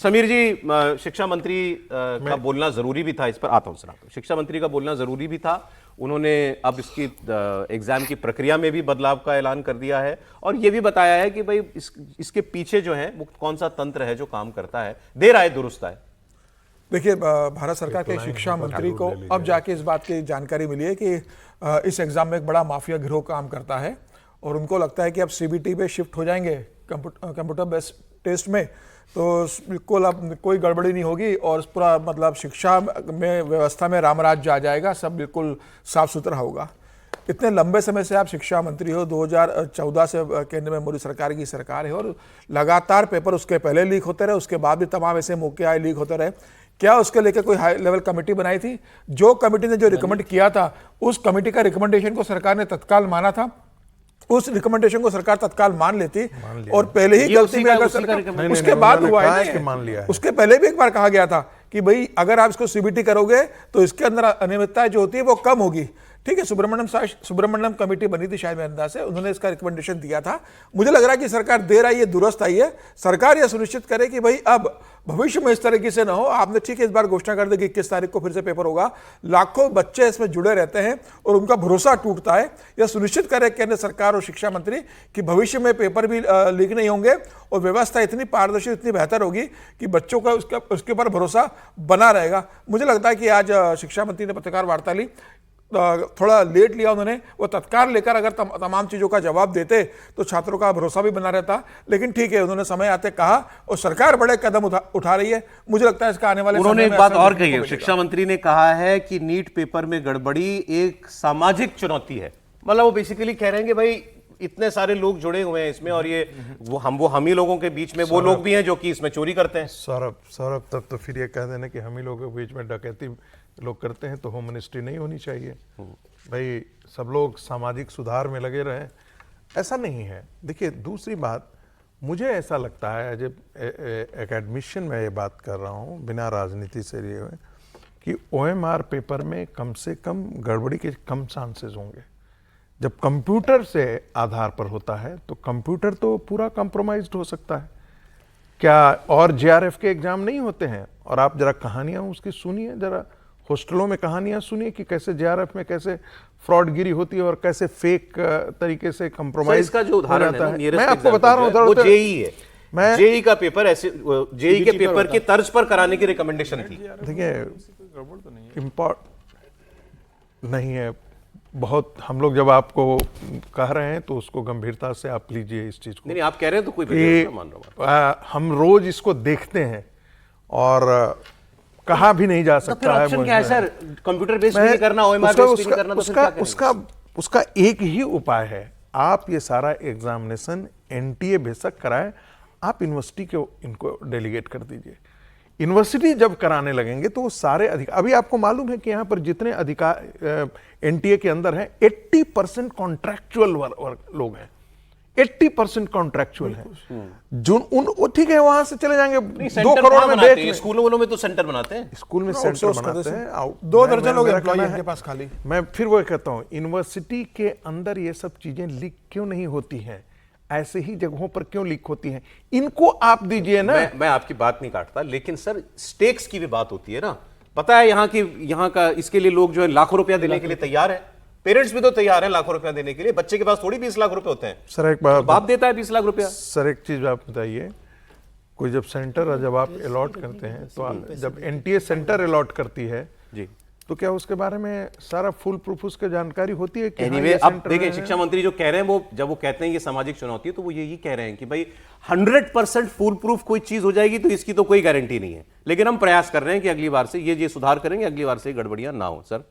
समीर जी, शिक्षा मंत्री का बोलना जरूरी भी था, इस पर आता हूं सर। शिक्षा मंत्री का बोलना जरूरी भी था। उन्होंने अब इसकी एग्जाम की प्रक्रिया में भी बदलाव का ऐलान कर दिया है और यह भी बताया है कि भाई इसके पीछे जो है वो कौन सा तंत्र है जो काम करता है, देर आए दुरुस्त आए। देखिए, भारत सरकार के शिक्षा मंत्री को अब जाके इस बात की जानकारी मिली है कि इस एग्जाम में एक बड़ा माफिया गिरोह काम करता है और उनको लगता है कि अब सीबीटी पे शिफ्ट हो जाएंगे कंप्यूटर बेस्ड टेस्ट में, तो बिल्कुल अब कोई गड़बड़ी नहीं होगी और पूरा मतलब शिक्षा में व्यवस्था में रामराज्य आ जाएगा, सब बिल्कुल साफ सुथरा होगा। इतने लंबे समय से आप शिक्षा मंत्री हो, 2014 से केंद्र में मोदी सरकार की सरकार है और लगातार पेपर उसके पहले लीक होते रहे, उसके बाद भी तमाम ऐसे मौके आए लीक होते रहे। क्या उसके लेकर कोई हाई लेवल कमेटी बनाई थी? जो कमेटी ने जो रिकमेंड किया था, उस कमेटी का रिकमेंडेशन को सरकार ने तत्काल माना था, उस रिकमेंडेशन को सरकार तत्काल मान लेती और पहले ही गलती में अगर सरकार उसके बाद हुआ है, उसके पहले भी एक बार कहा गया था कि भाई अगर आप इसको सीबीटी करोगे तो इसके अंदर अनियमितता जो होती है वो कम होगी। ठीक है, सुब्रमण्यम कमेटी बनी थी शायद मेरे अंदाज से, उन्होंने इसका रिकमेंडेशन दिया था। मुझे लग रहा है कि सरकार देर आई है दुरुस्त आई है। सरकार यह सुनिश्चित करे कि भाई अब भविष्य में इस तरीके से ना हो। आपने ठीक है इस बार घोषणा कर दी कि 21 तारीख को फिर से पेपर होगा, लाखों बच्चे इसमें जुड़े रहते हैं और उनका भरोसा टूटता है। यह सुनिश्चित करे केंद्र सरकार और शिक्षा मंत्री कि भविष्य में पेपर भी लीक नहीं होंगे और व्यवस्था इतनी पारदर्शी इतनी बेहतर होगी कि बच्चों का उसके ऊपर भरोसा बना रहेगा। मुझे लगता है कि आज शिक्षा मंत्री ने पत्रकार वार्ता ली, थोड़ा लेट लिया उन्होंने, वो तत्काल लेकर अगर तमाम चीजों का जवाब देते तो छात्रों का भरोसा भी बना रहता। लेकिन ठीक है, उन्होंने समय आते कहा और सरकार बड़े कदम उठा रही है। मुझे लगता है इसका आने वाले उन्होंने एक बात और कही है, शिक्षा मंत्री ने कहा है कि नीट पेपर में गड़बड़ी एक सामाजिक चुनौती है। मतलब वो बेसिकली कह रहे हैं कि भाई इतने सारे लोग जुड़े हुए हैं इसमें और ये वो हम ही लोगों के बीच में वो लोग भी हैं जो कि इसमें चोरी करते हैं। सौरभ तब तो फिर ये कह देना कि हम ही लोगों के बीच में डकैती लोग करते हैं तो होम मिनिस्ट्री नहीं होनी चाहिए। भाई सब लोग सामाजिक सुधार में लगे रहें, ऐसा नहीं है। देखिए दूसरी बात, मुझे ऐसा लगता है जब एकेडमिशियन में ये बात कर रहा हूँ बिना राजनीति से लिए हुए कि OMR पेपर में कम से कम गड़बड़ी के कम चांसेस होंगे। जब कंप्यूटर से आधार पर होता है तो कंप्यूटर तो पूरा कॉम्प्रोमाइज्ड हो सकता है। क्या और JRF के एग्जाम नहीं होते हैं? और आप जरा कहानियां उसकी सुनिए, जरा हॉस्टलों में कहानियां सुनिए कि कैसे JRF में कैसे फ्रॉडगिरी होती है और कैसे फेक तरीके से कंप्रोमाइज का जो उदाहरण है, मैं आपको बता रहा हूँ, वो जेई है। मैं जेई का पेपर ऐसे जेई के पेपर की तर्ज पर कराने की रिकमेंडेशन थी। देखिए इम्पोर्ट नहीं है बहुत, हम लोग जब आपको कह रहे हैं तो उसको गंभीरता से आप लीजिए इस चीज को। नहीं आप कह रहे हैं तो कोई मान रहा, हम रोज इसको देखते हैं और कहा भी नहीं जा सकता है। ऑप्शन क्या है सर? कंप्यूटर बेस्ड नहीं करना, OMR बेस्ड नहीं करना, तो फिर क्या करेंगे? उसका एक ही उपाय है, आप ये सारा एग्जामिनेशन NTA बेशक कराए, आप यूनिवर्सिटी को इनको डेलीगेट कर दीजिए। यूनिवर्सिटी जब कराने लगेंगे तो वो सारे अधिकार, अभी आपको मालूम है कि यहाँ पर जितने अधिकार NTA के अंदर हैं 80% कॉन्ट्रैक्चुअल लोग हैं, 80% कॉन्ट्रैक्चुअल है। जो वो ठीक है वहां से चले जाएंगे 2 करोड़ में बेच, स्कूलों में तो सेंटर बनाते हैं, स्कूल में सेंटर बनाते हैं, 2 दर्जन लोग एम्प्लॉय हैं इनके पास खाली। मैं फिर वो कहता हूँ यूनिवर्सिटी के अंदर ये सब चीजें लीक क्यों नहीं होती हैं, ऐसे ही जगहों पर क्यों लीक होती हैं, इनको आप दीजिए ना। मैं आपकी बात नहीं काटता, लेकिन सर स्टेक्स की भी बात होती है ना। पता है यहाँ का इसके लिए लोग जो है लाखों रुपया देने के लिए तैयार है, पेरेंट्स भी तो तैयार हैं लाखों रुपया देने के लिए। बच्चे के पास थोड़ी 20 लाख रुपए होते हैं सर, एक बात बाप देता है 20 लाख रुपया। सर एक चीज आप बताइए, कोई जब सेंटर जब आप अलॉट करते हैं तो जब NTA सेंटर अलॉट करती है जी, तो क्या उसके बारे में सारा फुल प्रूफ उसकी जानकारी होती है कि anyway, अब देखिए शिक्षा मंत्री जो कह रहे हैं वो जब वो कहते हैं ये सामाजिक चुनौती है तो वो यही कह रहे हैं कि भाई 100% फुल प्रूफ कोई चीज हो जाएगी तो इसकी तो कोई गारंटी नहीं है, लेकिन हम प्रयास कर रहे हैं कि अगली बार से ये सुधार करेंगे, अगली बार से गड़बड़ियां ना हो। सर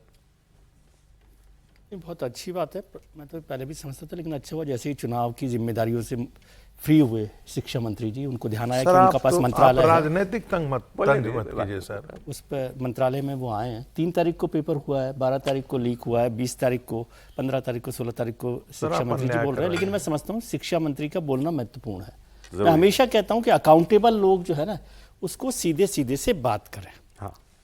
बहुत अच्छी बात है, मैं तो पहले भी समझता था, लेकिन अच्छा हुआ जैसे ही चुनाव की जिम्मेदारियों से फ्री हुए शिक्षा मंत्री जी, उनको ध्यान आया कि उनका पास मंत्रालय है। राजनीतिक तंग मत कीजिए सर, उस पर मंत्रालय में वो आए हैं। 3 तारीख को पेपर हुआ है, 12 तारीख को लीक हुआ है, 20 तारीख को, 15 तारीख को, 16 तारीख को शिक्षा मंत्री जी बोल रहे हैं। लेकिन मैं समझता हूँ शिक्षा मंत्री का बोलना महत्वपूर्ण है। मैं हमेशा कहता हूँ कि अकाउंटेबल लोग जो है ना उसको सीधे सीधे से बात करें।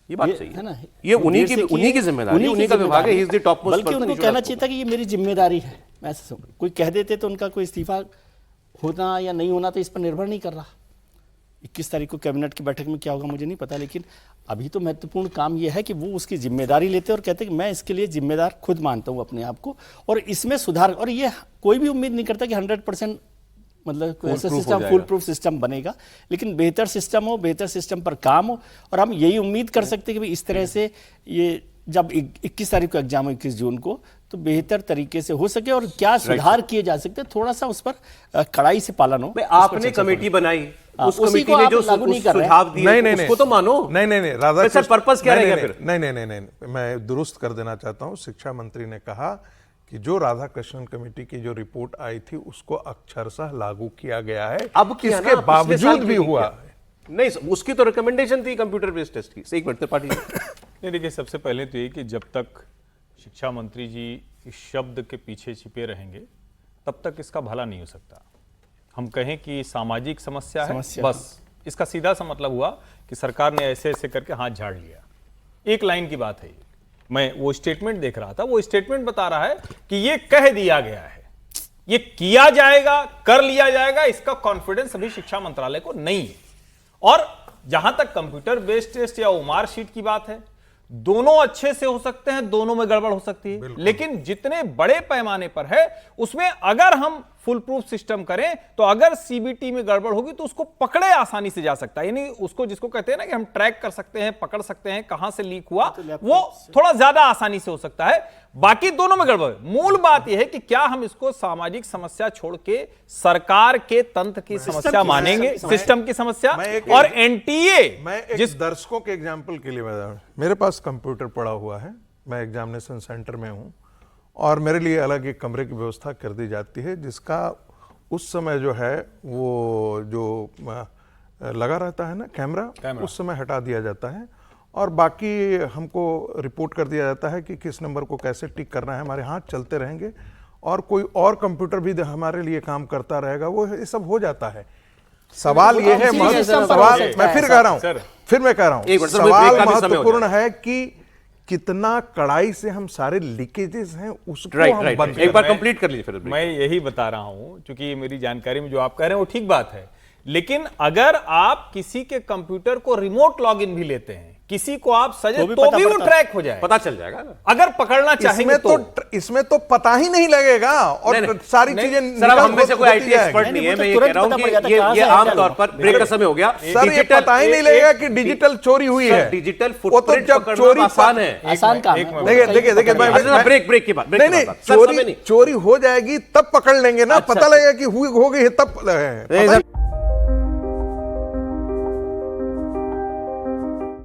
ये बात सही है ना, ये उन्हीं की जिम्मेदारी, उन्हीं का विभाग है, he is the top most person. बल्कि उनको कहना चाहिए था कि ये मेरी जिम्मेदारी है। मैं कोई कह देते तो उनका कोई इस्तीफा होना या नहीं होना तो इस पर निर्भर नहीं कर रहा, 21 तारीख को कैबिनेट की बैठक में क्या होगा मुझे नहीं पता, लेकिन अभी तो महत्वपूर्ण काम यह है कि वो उसकी जिम्मेदारी लेते हैं और कहते हैं कि मैं इसके लिए जिम्मेदार खुद मानता हूँ अपने आप को, और इसमें सुधार, और ये कोई भी उम्मीद नहीं करता कि 100% मतलब कोई ऐसा सिस्टम फुल प्रूफ सिस्टम बनेगा, लेकिन बेहतर सिस्टम हो, बेहतर सिस्टम पर काम हो, और हम यही उम्मीद कर सकते हैं कि भाई इस तरह से ये जब 21 तारीख को एग्जाम हो 21 जून को, तो बेहतर तरीके से हो सके और क्या सुधार किए जा सकते हैं, थोड़ा सा उस पर कड़ाई से पालन हो। आपने कमेटी बनाई, उस कमेटी ने जो सुझाव दिए उसको तो मानो। नहीं राधा सर पर्पस क्या रहेगा फिर? नहीं, मैं दुरुस्त कर देना चाहता हूं। शिक्षा मंत्री ने कहा कि जो राधा कृष्णन कमेटी की जो रिपोर्ट आई थी उसको अक्षरशः लागू किया गया है। अब इसके बावजूद भी हुआ नहीं, उसकी तो रिकमेंडेशन थी कंप्यूटर बेस्ड टेस्ट की। एक मिनट त्रिपाठी नहीं, देखिए सबसे पहले तो ये कि जब तक शिक्षा मंत्री जी इस शब्द के पीछे छिपे रहेंगे तब तक इसका भला नहीं हो सकता। हम कहें कि सामाजिक समस्या है, बस इसका सीधा सा मतलब हुआ कि सरकार ने ऐसे ऐसे करके हाथ झाड़ लिया। एक लाइन की बात है, मैं वो स्टेटमेंट देख रहा था, वो स्टेटमेंट बता रहा है कि ये कह दिया गया है, ये किया जाएगा, कर लिया जाएगा, इसका कॉन्फिडेंस अभी शिक्षा मंत्रालय को नहीं है। और जहां तक कंप्यूटर बेस्ड टेस्ट या ओमार शीट की बात है, दोनों अच्छे से हो सकते हैं, दोनों में गड़बड़ हो सकती है, लेकिन जितने बड़े पैमाने पर है उसमें अगर हम फुल प्रूफ सिस्टम करें तो अगर सीबीटी में गड़बड़ होगी तो उसको पकड़े आसानी से जा सकता है। यानी उसको जिसको कहते हैं ना कि हम ट्रैक कर सकते हैं, पकड़ सकते हैं कहां से लीक हुआ, वो थोड़ा ज्यादा आसानी से हो सकता है। बाकी दोनों में गड़बड़। मूल बात यह है कि क्या हम इसको सामाजिक समस्या छोड़ के सरकार के तंत्र की समस्या मानेंगे, सिस्टम की समस्या। और एनटीए, मैं जिस दर्शकों के एग्जाम्पल के लिए मेरे पास कंप्यूटर पड़ा हुआ है, मैं एग्जामिनेशन सेंटर में हूं और मेरे लिए अलग एक कमरे की व्यवस्था कर दी जाती है, जिसका उस समय जो है वो जो लगा रहता है ना कैमरा, उस समय हटा दिया जाता है और बाकी हमको रिपोर्ट कर दिया जाता है कि किस नंबर को कैसे टिक करना है। हमारे हाथ चलते रहेंगे और कोई और कंप्यूटर भी हमारे लिए काम करता रहेगा, वो ये सब हो जाता है। सवाल ये है, सवाल मैं फिर कह रहा हूं, सवाल महत्वपूर्ण है कि कितना कड़ाई से हम सारे लीकेजेस हैं उसको हम बंद एक बार कंप्लीट कर लीजिए फिर। मैं यही बता रहा हूं, क्योंकि मेरी जानकारी में जो आप कह रहे हैं वो ठीक बात है, लेकिन अगर आप किसी के कंप्यूटर को रिमोट लॉगिन भी लेते हैं, किसी को आप सजे तो भी वो ट्रैक हो जाए, पता चल जाएगा ना। अगर पकड़ना चाहेंगे इसमें तो पता ही नहीं लगेगा और सारी चीजें। सर हम में से कोई आईटी एक्सपर्ट नहीं है, मैं ये कह रहा हूं कि ये आम तौर पर ब्रेक का समय हो गया। सर ये पता ही नहीं लगेगा कि डिजिटल चोरी हुई है। डिजिटल फुटप्रिंट पकड़ना आसान है, आसान काम है। देखिए ब्रेक की बात नहीं, चोरी हो जाएगी तब पकड़ लेंगे ना, पता लगेगा कि हो गई है तब।